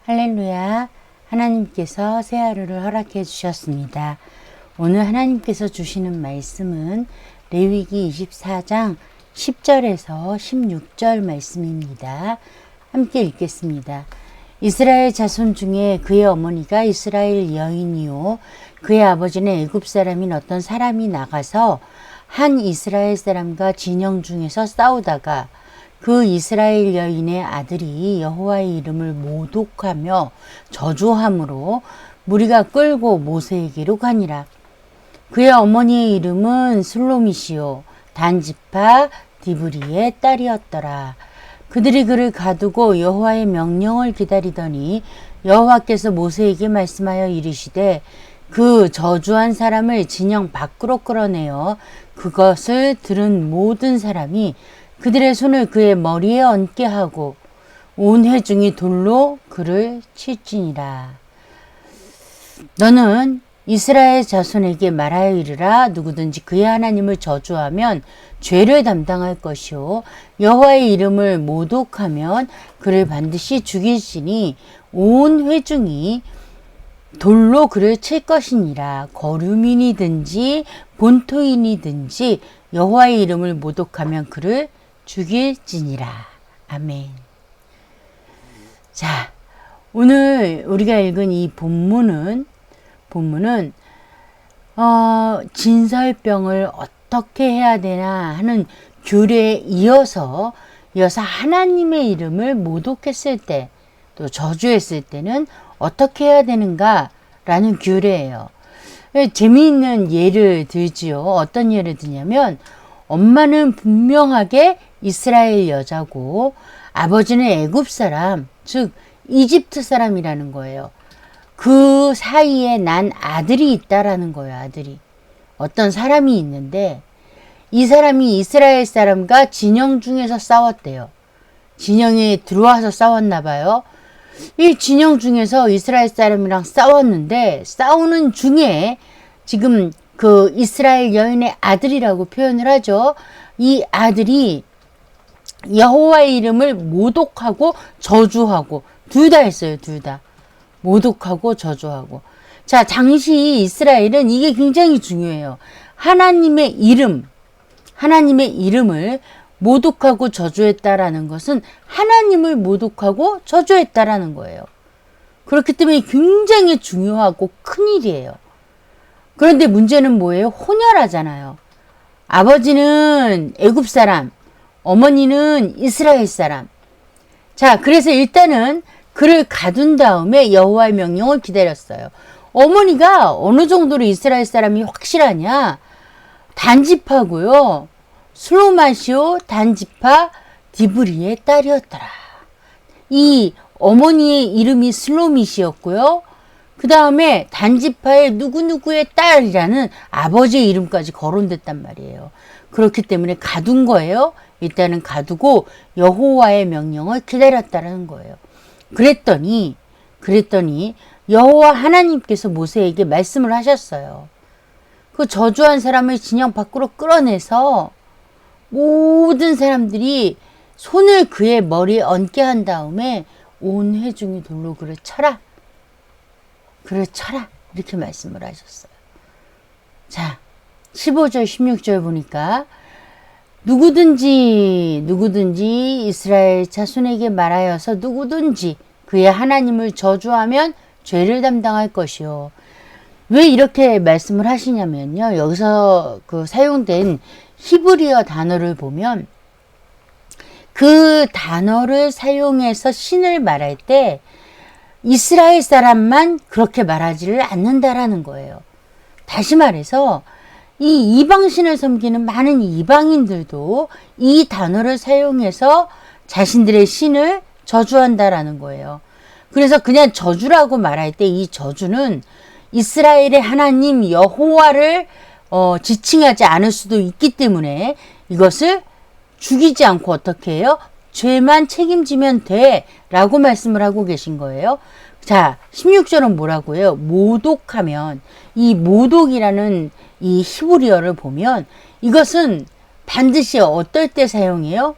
할렐루야. 하나님께서 새 하루를 허락해 주셨습니다. 오늘 하나님께서 주시는 말씀은 레위기 24장 10절에서 16절 말씀입니다. 함께 읽겠습니다. 이스라엘 자손 중에 그의 어머니가 이스라엘 여인이요 그의 아버지는 애굽 사람인 어떤 사람이 나가서 한 이스라엘 사람과 진영 중에서 싸우다가 그 이스라엘 여인의 아들이 여호와의 이름을 모독하며 저주함으로 무리가 끌고 모세에게로 가니라. 그의 어머니의 이름은 슬로미시요 단지파 디브리의 딸이었더라. 그들이 그를 가두고 여호와의 명령을 기다리더니 여호와께서 모세에게 말씀하여 이르시되 그 저주한 사람을 진영 밖으로 끌어내어 그것을 들은 모든 사람이 그들의 손을 그의 머리에 얹게 하고 온 회중이 돌로 그를 칠지니라. 너는 이스라엘 자손에게 말하여 이르라. 누구든지 그의 하나님을 저주하면 죄를 담당할 것이요 여호와의 이름을 모독하면 그를 반드시 죽일지니 온 회중이 돌로 그를 칠 것이니라. 거류민이든지 본토인이든지 여호와의 이름을 모독하면 그를 죽일지니라. 아멘. 자, 오늘 우리가 읽은 이 본문은 진설병을 어떻게 해야 되나 하는 규례에 이어서 하나님의 이름을 모독했을 때, 또 저주했을 때는 어떻게 해야 되는가라는 규례예요. 재미있는 예를 들지요. 어떤 예를 드냐면 엄마는 분명하게 이스라엘 여자고 아버지는 애굽 사람, 즉 이집트 사람이라는 거예요. 그 사이에 난 아들이 있다라는 거예요. 아들이. 어떤 사람이 있는데 이 사람이 이스라엘 사람과 진영 중에서 싸웠대요. 진영에 들어와서 싸웠나 봐요. 이 진영 중에서 이스라엘 사람이랑 싸웠는데 싸우는 중에 지금 그 이스라엘 여인의 아들이라고 표현을 하죠. 이 아들이 여호와의 이름을 모독하고 저주하고 둘 다 했어요. 둘 다. 모독하고 저주하고. 자, 당시 이스라엘은 이게 굉장히 중요해요. 하나님의 이름을 모독하고 저주했다라는 것은 하나님을 모독하고 저주했다라는 거예요. 그렇기 때문에 굉장히 중요하고 큰일이에요. 그런데 문제는 뭐예요? 혼혈하잖아요. 아버지는 애굽 사람, 어머니는 이스라엘 사람. 자, 그래서 일단은 그를 가둔 다음에 여호와의 명령을 기다렸어요. 어머니가 어느 정도로 이스라엘 사람이 확실하냐? 단지파고요. 슬로마시오 단지파 디브리의 딸이었더라. 이 어머니의 이름이 슬로미시였고요. 그 다음에 단지파의 누구누구의 딸이라는 아버지의 이름까지 거론됐단 말이에요. 그렇기 때문에 가둔 거예요. 일단은 가두고 여호와의 명령을 기다렸다는 거예요. 그랬더니 여호와 하나님께서 모세에게 말씀을 하셨어요. 그 저주한 사람을 진영 밖으로 끌어내서 모든 사람들이 손을 그의 머리에 얹게 한 다음에 온 회중이 돌로 그를 쳐라. 이렇게 말씀을 하셨어요. 자, 15절 16절 보니까 누구든지 이스라엘 자손에게 말하여서 누구든지 그의 하나님을 저주하면 죄를 담당할 것이요. 왜 이렇게 말씀을 하시냐면요. 여기서 그 사용된 히브리어 단어를 보면 그 단어를 사용해서 신을 말할 때 이스라엘 사람만 그렇게 말하지를 않는다라는 거예요. 다시 말해서 이 이방신을 섬기는 많은 이방인들도 이 단어를 사용해서 자신들의 신을 저주한다라는 거예요. 그래서 그냥 저주라고 말할 때 이 저주는 이스라엘의 하나님 여호와를 지칭하지 않을 수도 있기 때문에 이것을 죽이지 않고 어떻게 해요? 죄만 책임지면 돼 라고 말씀을 하고 계신 거예요. 자, 16절은 뭐라고 해요? 모독하면, 이 모독이라는 이 히브리어를 보면 이것은 반드시 어떨 때 사용해요?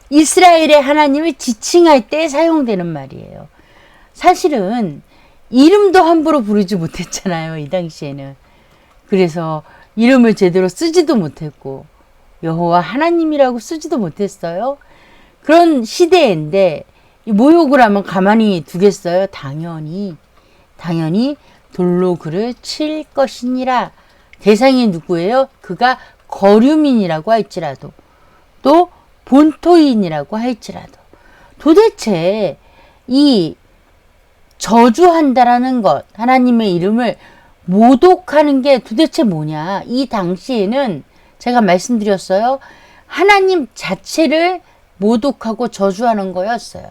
이스라엘의 하나님을 지칭할 때 사용되는 말이에요. 사실은 이름도 함부로 부르지 못했잖아요. 이 당시에는. 그래서 이름을 제대로 쓰지도 못했고 여호와 하나님이라고 쓰지도 못했어요. 그런 시대인데 모욕을 하면 가만히 두겠어요? 당연히 돌로 그를 칠 것이니라. 대상이 누구예요? 그가 거류민이라고 할지라도 또 본토인이라고 할지라도. 도대체 이 저주한다라는 것, 하나님의 이름을 모독하는 게 도대체 뭐냐. 이 당시에는 제가 말씀드렸어요. 하나님 자체를 모독하고 저주하는 거였어요.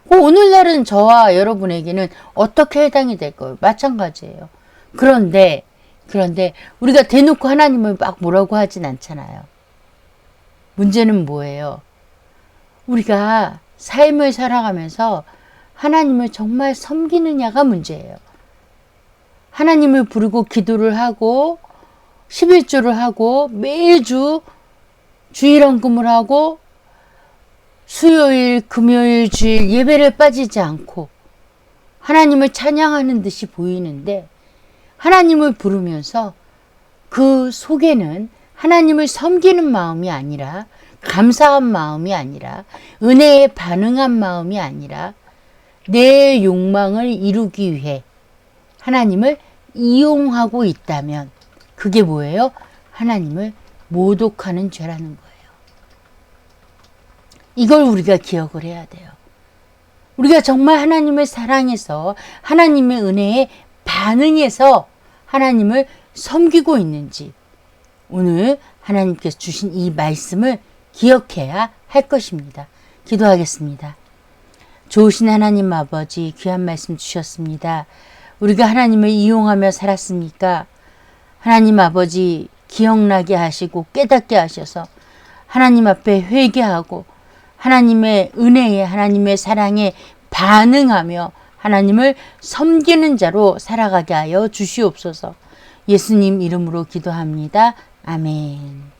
오늘날은 저와 여러분에게는 어떻게 해당이 될 거예요? 마찬가지예요. 그런데 우리가 대놓고 하나님을 막 뭐라고 하진 않잖아요. 문제는 뭐예요? 우리가 삶을 살아가면서 하나님을 정말 섬기느냐가 문제예요. 하나님을 부르고 기도를 하고 11조를 하고 매주 주일 헌금을 하고 수요일, 금요일, 주일 예배를 빠지지 않고 하나님을 찬양하는 듯이 보이는데 하나님을 부르면서 그 속에는 하나님을 섬기는 마음이 아니라 감사한 마음이 아니라 은혜에 반응한 마음이 아니라 내 욕망을 이루기 위해 하나님을 이용하고 있다면 그게 뭐예요? 하나님을 모독하는 죄라는 거예요. 이걸 우리가 기억을 해야 돼요. 우리가 정말 하나님을 사랑해서 하나님의 은혜에 반응해서 하나님을 섬기고 있는지 오늘 하나님께서 주신 이 말씀을 기억해야 할 것입니다. 기도하겠습니다. 좋으신 하나님 아버지 귀한 말씀 주셨습니다. 우리가 하나님을 이용하며 살았습니까? 하나님 아버지 기억나게 하시고 깨닫게 하셔서 하나님 앞에 회개하고 하나님의 은혜에 하나님의 사랑에 반응하며 하나님을 섬기는 자로 살아가게 하여 주시옵소서. 예수님 이름으로 기도합니다. 아멘.